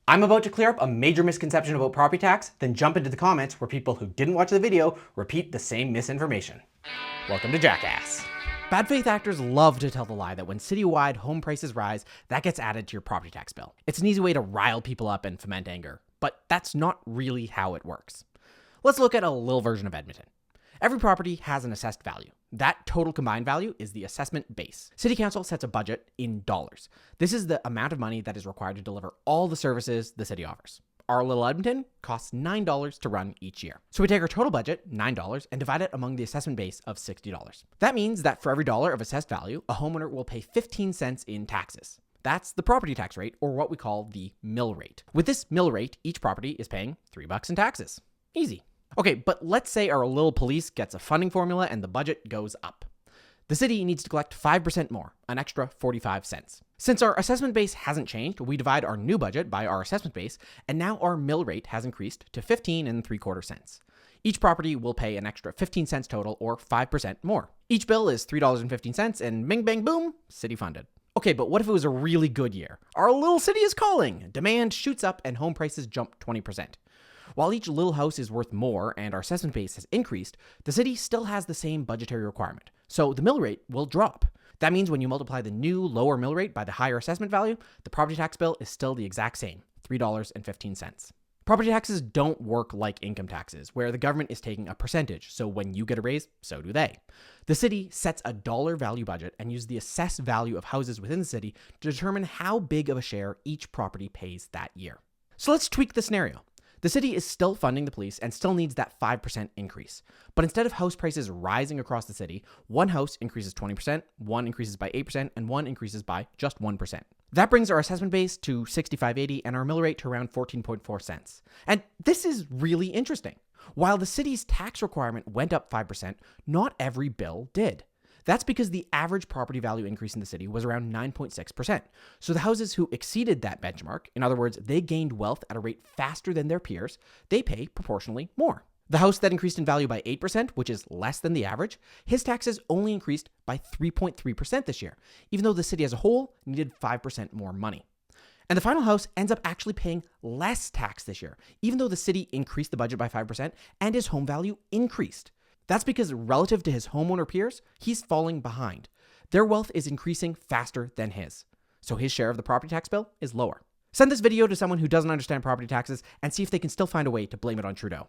I'm about to clear up a major misconception about property tax, then jump into the comments where people who didn't watch the video repeat the same misinformation. Welcome to Jackass. Bad faith actors love to tell the lie that when citywide home prices rise, that gets added to your property tax bill. It's an easy way to rile people up and foment anger, but that's not really how it works. Let's look at a little version of Edmonton. Every property has an assessed value. That total combined value is the assessment base. City Council sets a budget in dollars. This is the amount of money that is required to deliver all the services the city offers. Our little Edmonton costs $9 to run each year. So we take our total budget, $9, and divide it among the assessment base of $60. That means that for every dollar of assessed value, a homeowner will pay 15 cents in taxes. That's the property tax rate, or what we call the mill rate. With this mill rate, each property is paying $3 in taxes. Easy. Okay, but let's say our little police gets a funding formula and the budget goes up. The city needs to collect 5% more, an extra 45 cents. Since our assessment base hasn't changed, we divide our new budget by our assessment base, and now our mill rate has increased to 15.75 cents. Each property will pay an extra 15 cents total, or 5% more. Each bill is $3.15, and bing bang boom, city funded. Okay, but what if it was a really good year? Our little city is calling. Demand shoots up and home prices jump 20%. While each little house is worth more and our assessment base has increased, the city still has the same budgetary requirement. So the mill rate will drop. That means when you multiply the new lower mill rate by the higher assessment value, the property tax bill is still the exact same, $3.15. Property taxes don't work like income taxes, where the government is taking a percentage, so when you get a raise, so do they. The city sets a dollar value budget and uses the assessed value of houses within the city to determine how big of a share each property pays that year. So let's tweak the scenario. The city is still funding the police and still needs that 5% increase. But instead of house prices rising across the city, one house increases 20%, one increases by 8%, and one increases by just 1%. That brings our assessment base to $65.80 and our mill rate to around 14.4 cents. And this is really interesting. While the city's tax requirement went up 5%, not every bill did. That's because the average property value increase in the city was around 9.6%. So the houses who exceeded that benchmark, in other words, they gained wealth at a rate faster than their peers, they pay proportionally more. The house that increased in value by 8%, which is less than the average, his taxes only increased by 3.3% this year, even though the city as a whole needed 5% more money. And the final house ends up actually paying less tax this year, even though the city increased the budget by 5% and his home value increased. That's because relative to his homeowner peers, he's falling behind. Their wealth is increasing faster than his. So his share of the property tax bill is lower. Send this video to someone who doesn't understand property taxes and see if they can still find a way to blame it on Trudeau.